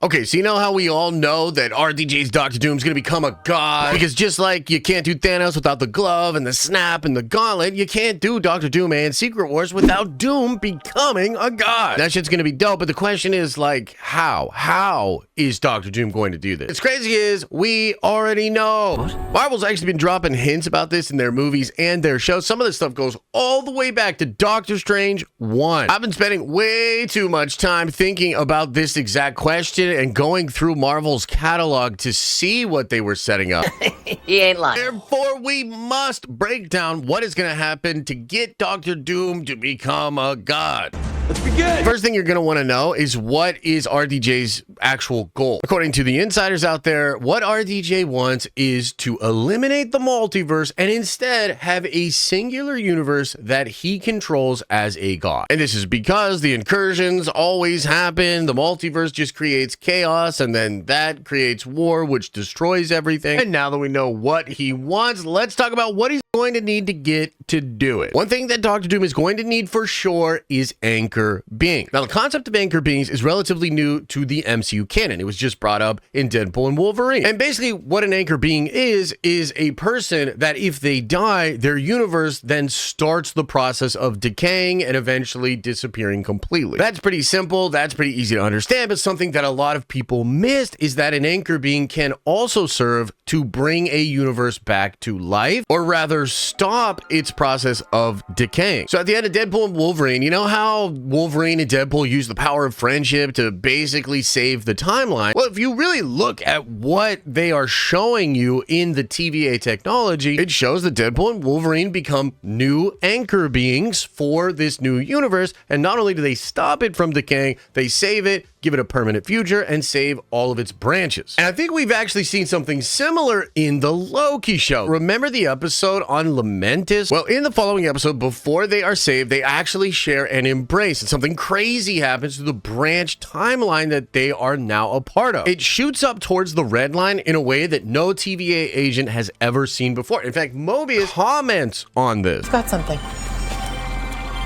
Okay, so you know how we all know that RDJ's Doctor Doom's gonna become a god? Because just like you can't do Thanos without the glove and the snap and the gauntlet, you can't do Doctor Doom and Secret Wars without Doom becoming a god. That shit's gonna be dope, but the question is like, how? How is Doctor Doom going to do this? What's crazy is we already know. What? Marvel's actually been dropping hints about this in their movies and their shows. Some of this stuff goes all the way back to Doctor Strange 1. I've been spending way too much time thinking about this exact question and going through Marvel's catalog to see what they were setting up. He ain't lying. Therefore, we must break down what is going to happen to get Doctor Doom to become a god. Let's begin. First thing you're going to want to know is what is RDJ's actual goal. According to the insiders out there, what RDJ wants is to eliminate the multiverse and instead have a singular universe that he controls as a god. And this is because the incursions always happen. The multiverse just creates chaos, and then that creates war, which destroys everything. And now that we know what he wants, let's talk about what he's going to need to get to do it. One thing that Doctor Doom is going to need for sure is anchor beings. Now, the concept of anchor beings is relatively new to the MCU canon. It was just brought up in Deadpool and Wolverine. And basically what an anchor being is a person that if they die, their universe then starts the process of decaying and eventually disappearing completely. That's pretty simple. That's pretty easy to understand. But something that a lot of people missed is that an anchor being can also serve to bring a universe back to life, or rather stop its process of decaying. So at the end of Deadpool and Wolverine, you know how Wolverine and Deadpool use the power of friendship to basically save the timeline? Well, if you really look at what they are showing you in the TVA technology, it shows that Deadpool and Wolverine become new anchor beings for this new universe. And not only do they stop it from decaying, they save it, give it a permanent future, and save all of its branches. And I think we've actually seen something similar in the Loki show. Remember the episode on Lamentis? Well, in the following episode, before they are saved, they actually share an embrace, and something crazy happens to the branch timeline that they are now a part of. It shoots up towards the red line in a way that no TVA agent has ever seen before. In fact, Mobius comments on this. I've got something.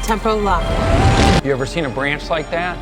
Tempo lock. You ever seen a branch like that?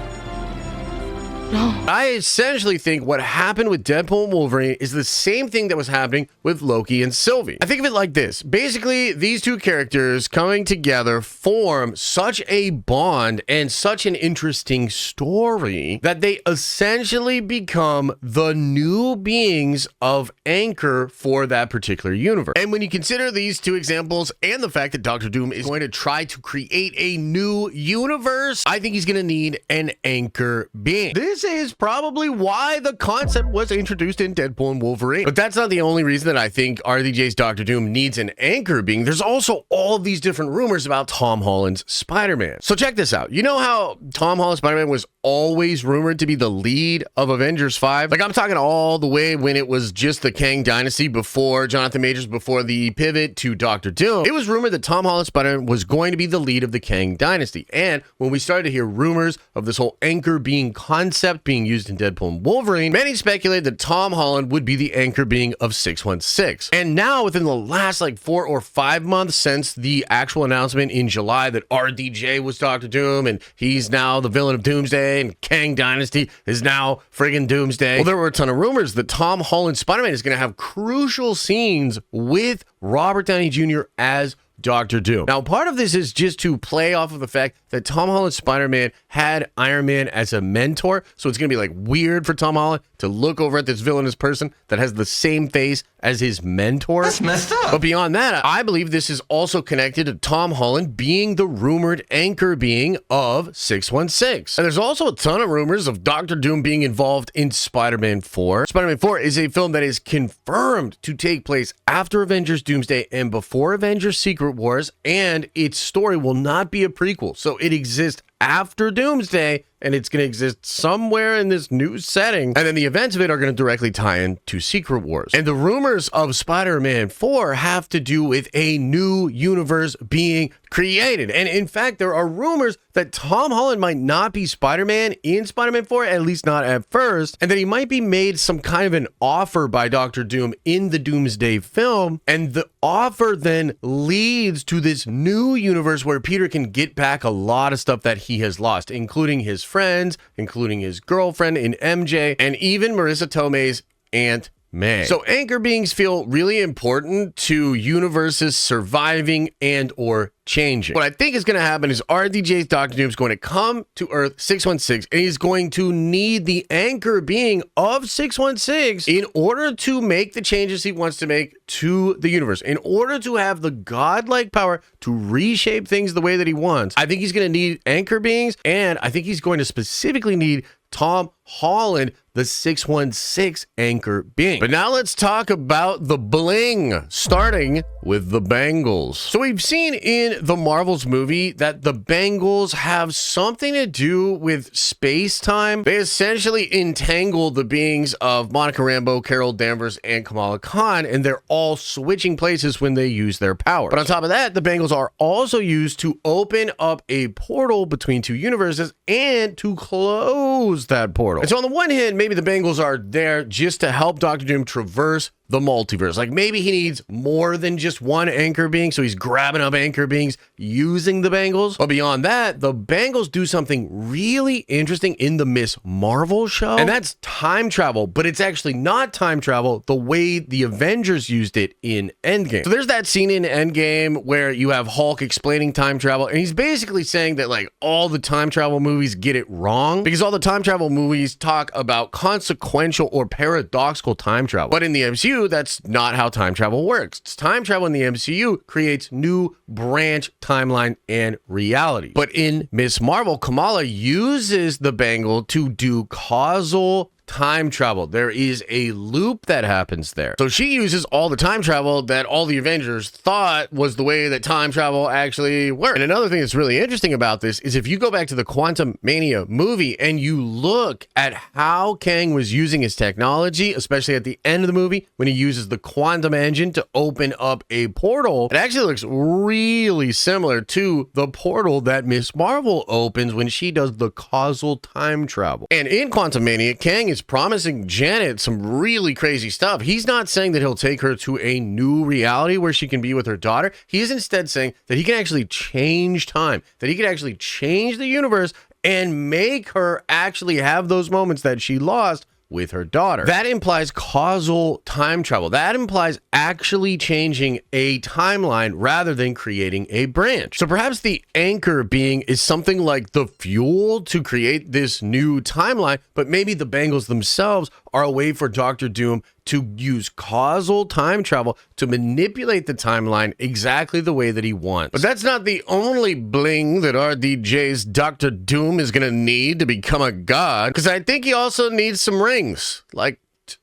No. I essentially think what happened with Deadpool and Wolverine is the same thing that was happening with Loki and Sylvie. I think of it like this. Basically, these two characters coming together form such a bond and such an interesting story that they essentially become the new beings of anchor for that particular universe. And when you consider these two examples and the fact that Doctor Doom is going to try to create a new universe, I think he's going to need an anchor being. This is probably why the concept was introduced in Deadpool and Wolverine. But that's not the only reason that I think RDJ's Doctor Doom needs an anchor being. There's also all of these different rumors about Tom Holland's Spider-Man. So check this out. You know how Tom Holland's Spider-Man was always rumored to be the lead of Avengers 5? Like, I'm talking all the way when it was just the Kang Dynasty before Jonathan Majors, before the pivot to Doctor Doom. It was rumored that Tom Holland's Spider-Man was going to be the lead of the Kang Dynasty. And when we started to hear rumors of this whole anchor being concept being used in Deadpool and Wolverine, many speculated that Tom Holland would be the anchor being of 616. And now within the last like 4 or 5 months since the actual announcement in July that RDJ was Doctor Doom and he's now the villain of Doomsday and Kang Dynasty is now friggin' Doomsday. Well, there were a ton of rumors that Tom Holland's Spider-Man is going to have crucial scenes with Robert Downey Jr. as Doctor Doom. Now, part of this is just to play off of the fact that Tom Holland's Spider-Man had Iron Man as a mentor, so it's going to be like weird for Tom Holland to look over at this villainous person that has the same face as his mentor. That's messed up. But beyond that, I believe this is also connected to Tom Holland being the rumored anchor being of 616. And there's also a ton of rumors of Doctor Doom being involved in Spider-Man 4. Spider-Man 4 is a film that is confirmed to take place after Avengers Doomsday and before Avengers Secret Wars, and its story will not be a prequel. So it exists after Doomsday, and it's going to exist somewhere in this new setting. And then the events of it are going to directly tie into Secret Wars. And the rumors of Spider-Man 4 have to do with a new universe being created. And in fact, there are rumors that Tom Holland might not be Spider-Man in Spider-Man 4, at least not at first, and that he might be made some kind of an offer by Doctor Doom in the Doomsday film. And the offer then leads to this new universe where Peter can get back a lot of stuff that he has lost, including his friends, including his girlfriend in MJ, and even Marissa Tomei's Aunt May. So anchor beings feel really important to universes surviving and or changing. What I think is going to happen is RDJ's Doctor Doom is going to come to Earth 616 and he's going to need the anchor being of 616 in order to make the changes he wants to make to the universe, in order to have the godlike power to reshape things the way that he wants. I think he's going to need anchor beings, and I think he's going to specifically need Tom Holland, the 616 anchor being. But now let's talk about the bling, starting with the bangles. So we've seen in the Marvel's movie that the bangles have something to do with space-time. They essentially entangle the beings of Monica Rambeau, Carol Danvers, and Kamala Khan, and they're all switching places when they use their power. But on top of that, the bangles are also used to open up a portal between two universes and to close that portal. And so on the one hand, maybe the bangles are there just to help Doctor Doom traverse the multiverse. Like maybe he needs more than just one anchor being, so he's grabbing up anchor beings using the bangles. But beyond that, the bangles do something really interesting in the Miss Marvel show, and that's time travel, but it's actually not time travel the way the Avengers used it in Endgame. So there's that scene in Endgame where you have Hulk explaining time travel, and he's basically saying that like all the time travel movies get it wrong because all the time travel movies talk about consequential or paradoxical time travel. But in the MCU, that's not how time travel works. Time travel in the MCU creates new branch timeline and reality. But in Miss Marvel, Kamala uses the bangle to do causal time travel. There is a loop that happens there. So she uses all the time travel that all the Avengers thought was the way that time travel actually worked. And another thing that's really interesting about this is if you go back to the Quantum Mania movie and you look at how Kang was using his technology, especially at the end of the movie when he uses the quantum engine to open up a portal, it actually looks really similar to the portal that Miss Marvel opens when she does the causal time travel. And in Quantum Mania, Kang is promising Janet some really crazy stuff. He's not saying that he'll take her to a new reality where she can be with her daughter. He is instead saying that he can actually change time, that he can actually change the universe and make her actually have those moments that she lost with her daughter. That implies causal time travel. That implies actually changing a timeline rather than creating a branch. So perhaps the anchor being is something like the fuel to create this new timeline, but maybe the bangles themselves are a way for Doctor Doom to use causal time travel to manipulate the timeline exactly the way that he wants. But that's not the only bling that RDJ's Doctor Doom is going to need to become a god, because I think he also needs some rings, like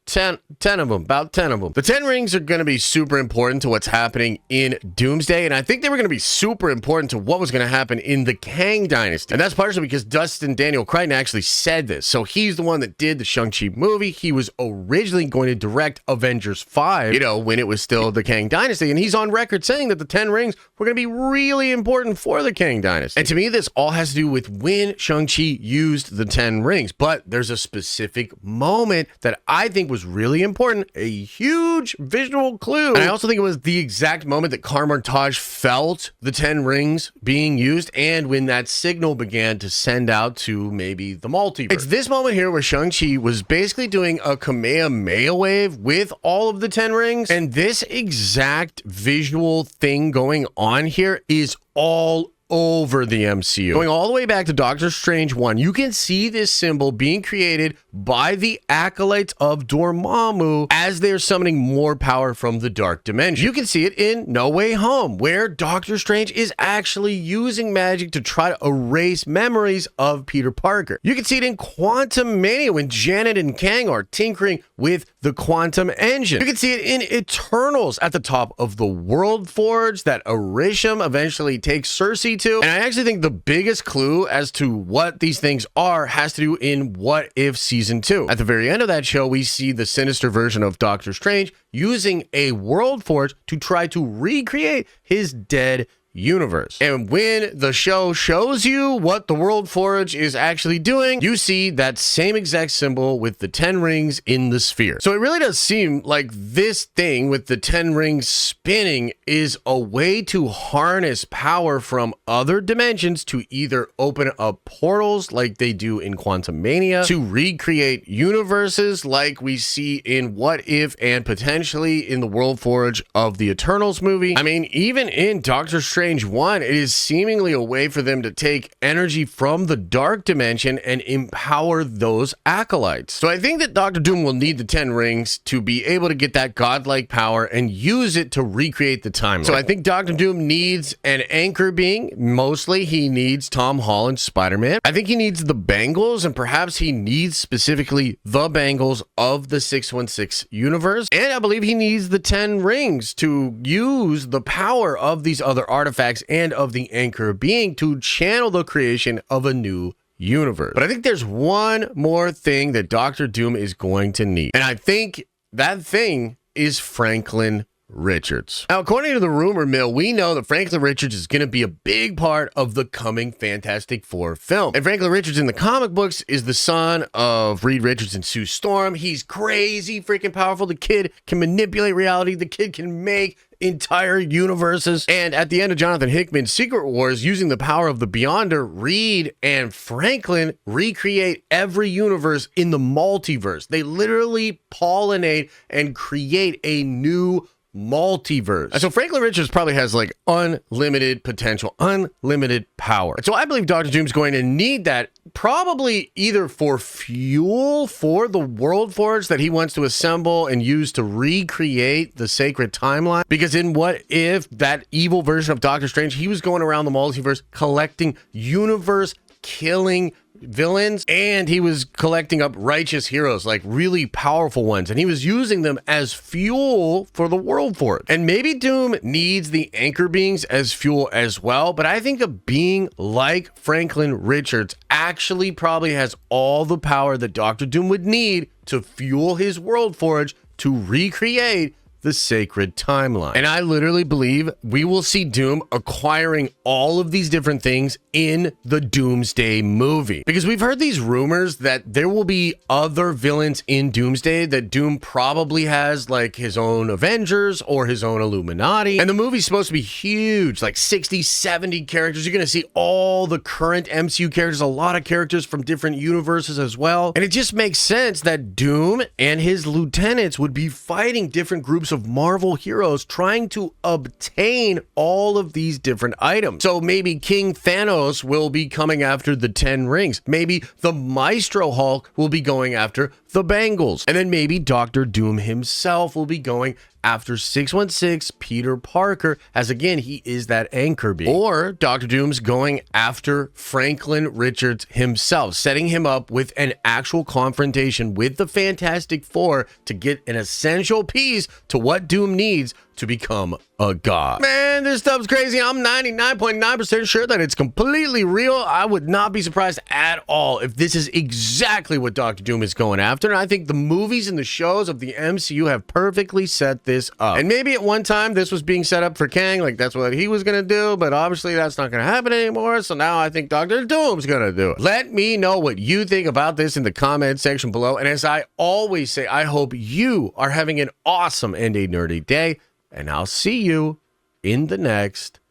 10 of them, about 10 of them. The 10 rings are going to be super important to what's happening in Doomsday, and I think they were going to be super important to what was going to happen in the Kang Dynasty. And that's partially because Dustin Daniel Crichton actually said this. So he's the one that did the Shang-Chi movie. He was originally going to direct Avengers 5, you know, when it was still the Kang Dynasty, and he's on record saying that the 10 rings were going to be really important for the Kang Dynasty. And to me, this all has to do with when Shang-Chi used the 10 rings, but there's a specific moment that I think was really important, a huge visual clue. And I also think it was the exact moment that Kamar-Taj felt the 10 rings being used and when that signal began to send out to maybe the multiverse. It's this moment here where Shang-Chi was basically doing a Kamehameha wave with all of the 10 rings, and this exact visual thing going on here is all over the MCU. Going all the way back to Doctor Strange 1, you can see this symbol being created by the acolytes of Dormammu as they're summoning more power from the dark dimension. You can see it in No Way Home, where Doctor Strange is actually using magic to try to erase memories of Peter Parker. You can see it in Quantum Mania when Janet and Kang are tinkering with the quantum engine. You can see it in Eternals at the top of the World Forge that Orisham eventually takes Cersei to. And I actually think the biggest clue as to what these things are has to do in What If Season 2. At the very end of that show, we see the sinister version of Doctor Strange using a World Forge to try to recreate his dead universe. And when the show shows you what the World Forge is actually doing, you see that same exact symbol with the 10 rings in the sphere. So it really does seem like this thing with the 10 rings spinning is a way to harness power from other dimensions to either open up portals like they do in Quantumania, to recreate universes like we see in What If and potentially in the World Forge of the Eternals movie. I mean, even in Doctor Strange 1, it is seemingly a way for them to take energy from the dark dimension and empower those acolytes. So I think that Doctor Doom will need the 10 rings to be able to get that godlike power and use it to recreate the timeline. So I think Doctor Doom needs an anchor being. Mostly he needs Tom Holland's Spider-Man. I think he needs the bangles, and perhaps he needs specifically the bangles of the 616 universe. And I believe he needs the 10 rings to use the power of these other artifacts and of the anchor being to channel the creation of a new universe. But I think there's one more thing that Doctor Doom is going to need. And I think that thing is Franklin Richards. Now, according to the rumor mill, we know that Franklin Richards is going to be a big part of the coming Fantastic Four film. And Franklin Richards in the comic books is the son of Reed Richards and Sue Storm. He's crazy freaking powerful. The kid can manipulate reality. The kid can make entire universes. And at the end of Jonathan Hickman's Secret Wars, using the power of the Beyonder, Reed and Franklin recreate every universe in the multiverse. They literally pollinate and create a new multiverse. And so Franklin Richards probably has like unlimited potential, unlimited power. And so I believe Doctor Doom's going to need that, probably either for fuel for the World Forge that he wants to assemble and use to recreate the sacred timeline. Because in What If, that evil version of Doctor Strange, he was going around the multiverse collecting universe killing villains, and he was collecting up righteous heroes, like really powerful ones, and he was using them as fuel for the World Forge. And maybe Doom needs the anchor beings as fuel as well, but I think a being like Franklin Richards actually probably has all the power that Doctor Doom would need to fuel his World Forge to recreate the sacred timeline. And I literally believe we will see Doom acquiring all of these different things in the Doomsday movie. Because we've heard these rumors that there will be other villains in Doomsday, that Doom probably has like his own Avengers or his own Illuminati. And the movie's supposed to be huge, like 60, 70 characters. You're going to see all the current MCU characters, a lot of characters from different universes as well. And it just makes sense that Doom and his lieutenants would be fighting different groups of Marvel heroes trying to obtain all of these different items. So maybe King Thanos will be coming after the 10 rings. Maybe the Maestro Hulk will be going after the bangles. And then maybe Doctor Doom himself will be going after 616 Peter Parker, as again, he is that anchor being. Or Doctor Doom's going after Franklin Richards himself, setting him up with an actual confrontation with the Fantastic Four to get an essential piece to what Doom needs to become a god. Man, this stuff's crazy. I'm 99.9% sure that it's completely real. I would not be surprised at all if this is exactly what Doctor Doom is going after. And I think the movies and the shows of the MCU have perfectly set this up. And maybe at one time this was being set up for Kang, like that's what he was going to do, but obviously that's not going to happen anymore. So now I think Doctor Doom's going to do it. Let me know what you think about this in the comment section below. And as I always say, I hope you are having an awesome and a nerdy day. And I'll see you in the next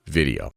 video.